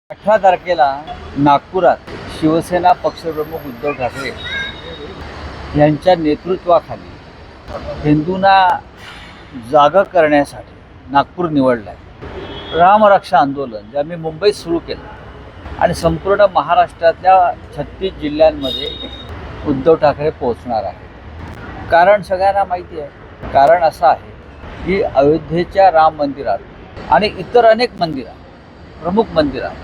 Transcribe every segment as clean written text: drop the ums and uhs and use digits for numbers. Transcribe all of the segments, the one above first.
18 तारखेला नागपुरात शिवसेना पक्षप्रमुख उद्धव ठाकरे यांच्या नेतृत्वाखाली हिंदूंना जागं करण्यासाठी नागपूर निवडलं आहे. रामरक्षा आंदोलन जे आम्ही मुंबईत सुरू केलं आणि संपूर्ण महाराष्ट्रातल्या 36 जिल्ह्यांमध्ये उद्धव ठाकरे पोहोचणार आहे. कारण सगळ्यांना माहिती आहे. कारण असं आहे की अयोध्येच्या राम मंदिरात आणि इतर अनेक मंदिरात, प्रमुख मंदिरात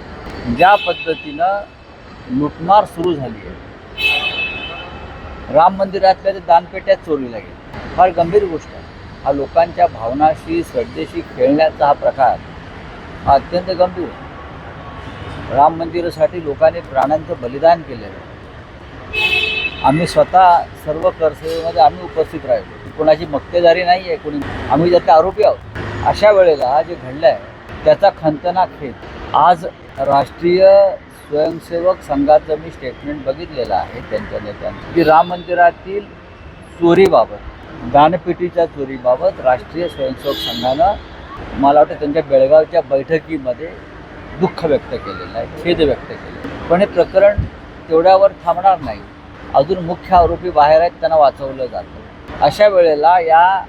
ज्या पद्धतीनं लुटमार सुरू झाली आहे, राम मंदिरातल्या ते दानपेट्या चोरीला गेल्या, फार गंभीर गोष्ट आहे. हा लोकांच्या भावनाशी श्रद्धेशी खेळण्याचा हा प्रकार हा अत्यंत गंभीर आहे. राम मंदिरासाठी लोकांनी प्राणांचं बलिदान केलेलं आहे. आम्ही स्वतः सर्व करसेवेमध्ये आम्ही उपस्थित राहिलो. कोणाची मक्तेदारी नाही आहे, कोणी आम्ही त्यातले आरोपी आहोत. अशा वेळेला जे घडलं आहे त्याचा खंतना खेद आज राष्ट्रीय स्वयंसेवक संघाचं मी स्टेटमेंट बघितलेलं आहे त्यांच्या नेत्यांचं की राम मंदिरातील चोरीबाबत, दानपेटीच्या चोरीबाबत राष्ट्रीय स्वयंसेवक संघानं मला वाटतं त्यांच्या बेळगावच्या बैठकीमध्ये दुःख व्यक्त केलेलं आहे, खेद व्यक्त केलेलं. पण हे प्रकरण तेवढ्यावर थांबणार नाही. अजून मुख्य आरोपी बाहेर आहेत, त्यांना वाचवलं जातं. अशा वेळेला या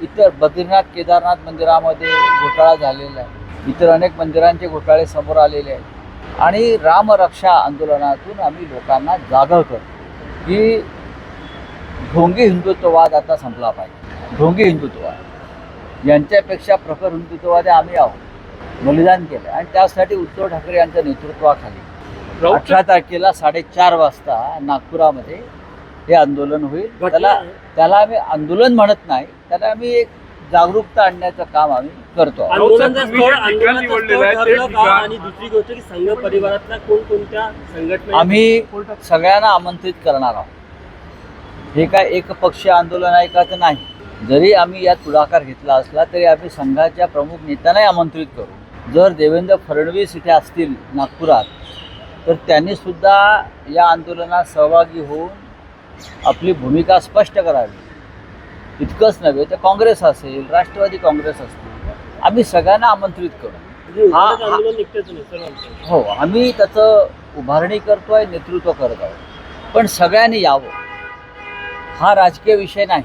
इतर बद्रीनाथ केदारनाथ मंदिरामध्ये घोटाळा झालेला आहे, इतर अनेक मंदिरांचे घोटाळे समोर आलेले आहेत आणि रामरक्षा आंदोलनातून आम्ही लोकांना जागं करतो की ढोंगी हिंदुत्ववाद आता संपला पाहिजे. ढोंगी हिंदुत्ववाद यांच्यापेक्षा प्रखर हिंदुत्ववादी आम्ही आहोत, बलिदान केलं आणि त्यासाठी उद्धव ठाकरे यांच्या नेतृत्वाखाली 18 तारखेला 4:30 वाजता नागपुरामध्ये हे आंदोलन होईल. त्याला आम्ही आंदोलन म्हणत नाही, त्याला आम्ही एक जागरूकता आणण्याचं काम आम्ही करतो. आणि दुसरी गोष्ट की संघ परिवारातल्या कोणकोणत्या संघटना आम्ही सगळ्यांना आमंत्रित करणार आहोत. हे काय एकपक्षीय आंदोलन आहे का तर नाही. जरी आम्ही यात पुढाकार घेतला असला तरी आम्ही संघाच्या प्रमुख नेत्यांनाही आमंत्रित करू. जर देवेंद्र फडणवीस इथे असतील नागपुरात तर त्यांनी सुद्धा या आंदोलनात सहभागी होऊन आपली भूमिका स्पष्ट करावी. इतकंच नव्हे तर काँग्रेस असेल, राष्ट्रवादी काँग्रेस असतील, आम्ही सगळ्यांना आमंत्रित करू. हो, आम्ही त्याचं उभारणी करतोय, नेतृत्व करत आहोत. पण सगळ्यांनी यावं. हा राजकीय विषय नाही.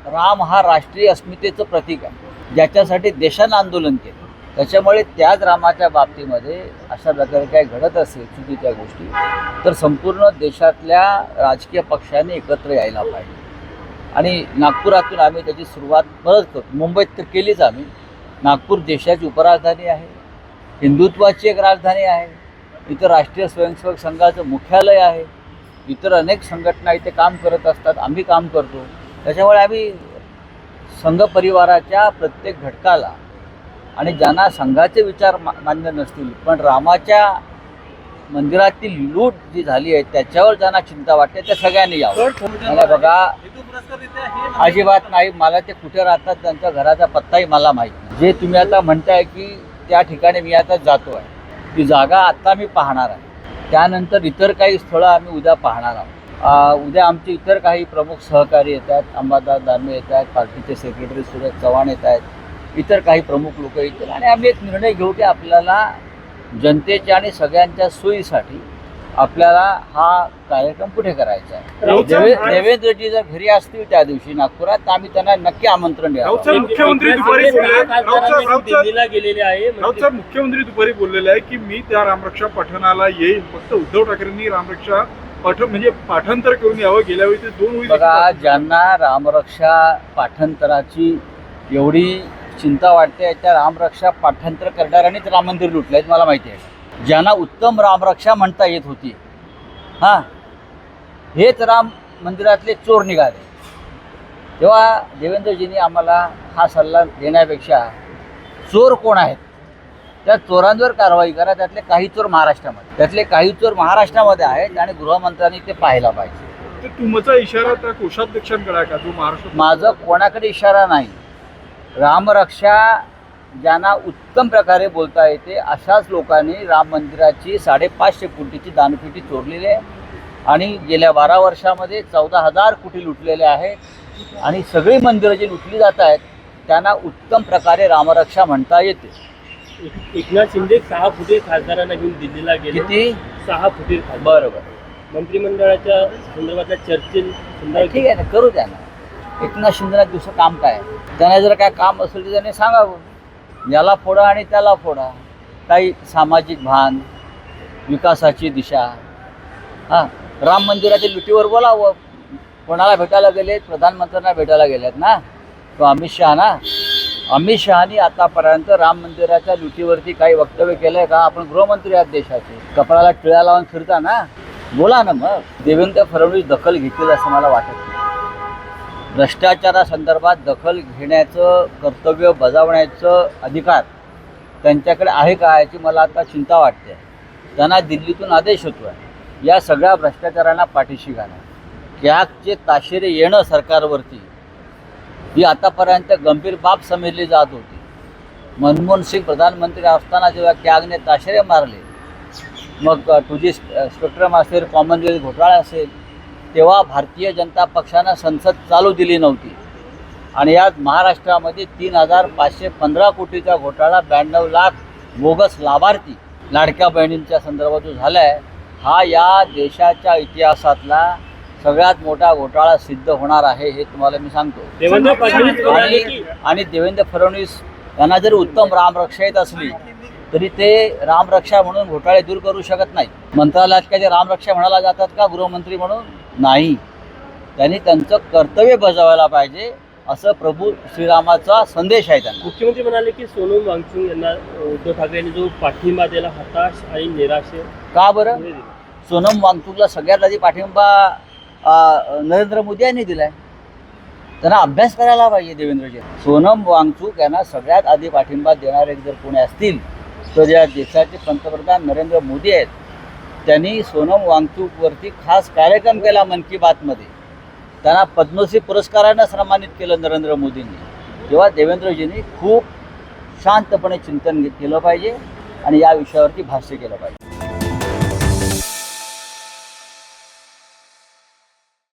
राम हा राष्ट्रीय अस्मितेचं प्रतीक आहे, ज्याच्यासाठी देशानं आंदोलन केलं. त्याच्यामुळे त्याच रामाच्या बाबतीमध्ये अशा प्रकारे काही घडत असेल चुकीच्या गोष्टी तर संपूर्ण देशातल्या राजकीय पक्षांनी एकत्र यायला पाहिजे आणि नागपुरातून आम्ही त्याची सुरुवात परत करतो. मुंबईत तर केलीच आम्ही. नागपूर देशाची उपराजधानी आहे, हिंदुत्वाची एक राजधानी आहे. इथं राष्ट्रीय स्वयंसेवक संघाचं मुख्यालय आहे. इतर अनेक संघटना इथे काम करत असतात, आम्ही काम करतो. त्याच्यामुळे आम्ही संघ परिवाराच्या प्रत्येक घटकाला आणि ज्यांना संघाचे विचार मान्य नसतील पण रामाच्या मंदिरातील लूट जी झाली आहे त्याच्यावर ज्यांना चिंता वाटते त्या सगळ्यांनी यावं. मला बघा, अजिबात नाही. मला ते कुठे राहतात त्यांच्या घराचा पत्ताही मला माहीत नाही. जे तुम्ही आता म्हणताय की त्या ठिकाणी मी आता जातो आहे, ती जागा आता मी पाहणार आहे. त्यानंतर इतर काही स्थळं आम्ही उद्या पाहणार आहोत. उद्या आमचे इतर काही प्रमुख सहकारी येत आहेत. अंबादास दानवे येत आहेत, पार्टीचे सेक्रेटरी सुरेश चव्हाण येत आहेत, इतर काही प्रमुख लोक येतील आणि आम्ही एक निर्णय घेऊ की आपल्याला जनतेच्या आणि सगळ्यांच्या सोयीसाठी आपल्याला हा कार्यक्रम कुठे करायचा आहे. देवेंद्रजी जर घरी असतील त्या दिवशी नागपुरात तर आम्ही त्यांना नक्की आमंत्रण द्यावं. मुख्यमंत्री दुपारी बोललेले आहे की मी त्या रामरक्षा पठणाला येईल, फक्त उद्धव ठाकरेंनी रामरक्षा म्हणजे पाठांतर करून यावं. गेल्या वेळी ते 2 बघा, ज्यांना रामरक्षा पाठांतराची एवढी चिंता वाटते त्या रामरक्षा पाठांतर करणाऱ्यांनीच राम मंदिर लुटलं आहे मला माहिती आहे. ज्यांना उत्तम रामरक्षा म्हणता येत होती, हेच राम मंदिरातले चोर निघाले. तेव्हा देवेंद्रजींनी आम्हाला हा सल्ला देण्यापेक्षा चोर कोण आहेत त्या चोरांवर कारवाई करा. त्यातले काही चोर महाराष्ट्रामध्ये आहेत आणि गृहमंत्र्यांनी ते पाहायला पाहिजे. तुमचा इशारा त्या कोषाध्यक्षांकडे आहे का जो महाराष्ट्र? माझं कोणाकडे इशारा नाही. रामरक्षा ज्यांना उत्तम प्रकारे बोलता येते अशाच लोकांनी राम मंदिराची 550 कोटीची दानपेटी चोरलेली आहे आणि गेल्या 12 वर्षामध्ये 14,000 कोटी लुटलेले आहेत आणि सगळी मंदिरं जी लुटली जात आहेत त्यांना उत्तम प्रकारे रामरक्षा म्हणता येते. एकनाथ शिंदे 6 फुटीर खासदारांना घेऊन दिल्लीला गेले. किती 6 फुटीर खासदार. बरोबर मंत्रिमंडळाच्या संदर्भातल्या चर्चेत ठीक आहे ना, करू द्या ना. एकनाथ शिंदेला दुसरं काम काय? त्यांना जर काय काम असेल तर त्यांनी सांगावं, याला फोडा आणि त्याला फोडा. काही सामाजिक भान, विकासाची दिशा. हां, राम मंदिराच्या लुटीवर बोलावं. कोणाला भेटायला गेलेत? प्रधानमंत्र्यांना भेटायला गेलेत ना, तो अमित शहा ना. अमित शहानी आतापर्यंत राम मंदिराच्या लुटीवरती काही वक्तव्य केलं आहे का? आपण गृहमंत्री आहात देशाचे, कपाळाला टिळा लावून फिरता ना, बोला ना. मग देवेंद्र फडणवीस दखल घेतील असं मला वाटत नाही. भ्रष्टाचारासंदर्भात दखल घेण्याचं, कर्तव्य बजावण्याचं अधिकार त्यांच्याकडे आहे का याची मला आता चिंता वाटते. त्यांना दिल्लीतून आदेश होतो आहे या सगळ्या भ्रष्टाचारांना पाठीशी घालणं. कॅगचे ताशेरे येणं सरकारवरती ही आतापर्यंत गंभीर बाब समजली जात होती. मनमोहन सिंग प्रधानमंत्री असताना जेव्हा कॅगने ताशेरे मारले, मग तुझी स्पेक्ट्रम असेल, कॉमनवेल्थ घोटाळा असेल, तेव्हा भारतीय जनता पक्षानं संसद चालू दिली नव्हती. आणि या महाराष्ट्रामध्ये 3,515 कोटीचा घोटाळा, 92 लाख बोगस लाभार्थी लाडक्या बहिणींच्या संदर्भात जो झाला आहे, हा या देशाच्या इतिहासातला सगळ्यात मोठा घोटाळा सिद्ध होणार आहे, हे तुम्हाला मी सांगतो. देवेंद्र फडणवीस म्हणाले की आणि देवेंद्र फडणवीस यांना जरी उत्तम रामरक्षा येत असली तरी ते रामरक्षा म्हणून घोटाळे दूर करू शकत नाही. मंत्रालयात काय ते रामरक्षा म्हणायला जातात का गृहमंत्री म्हणून? नाही. त्यांनी त्यांचं कर्तव्य बजावायला पाहिजे असं प्रभू श्रीरामाचा संदेश आहे त्यांना. मुख्यमंत्री म्हणाले की सोनम वांगचुक यांना उद्धव ठाकरे यांनी जो पाठिंबा दिला, हताश आणि निराश का बरं? सोनम वांगचुकला सगळ्यात आधी पाठिंबा नरेंद्र मोदी यांनी दिलाय. त्यांना अभ्यास करायला पाहिजे देवेंद्रजी. सोनम वांगचुक यांना सगळ्यात आधी पाठिंबा देणारे जर कोणी असतील तर या देशाचे पंतप्रधान नरेंद्र मोदी आहेत. त्यांनी सोनम वांगचुकवरती खास कार्यक्रम केला मन की बातमध्ये. त्यांना पद्मश्री पुरस्कारानं सन्मानित केलं नरेंद्र मोदींनी. तेव्हा देवेंद्रजींनी खूप शांतपणे चिंतन केलं पाहिजे आणि या विषयावरती भाष्य केलं पाहिजे.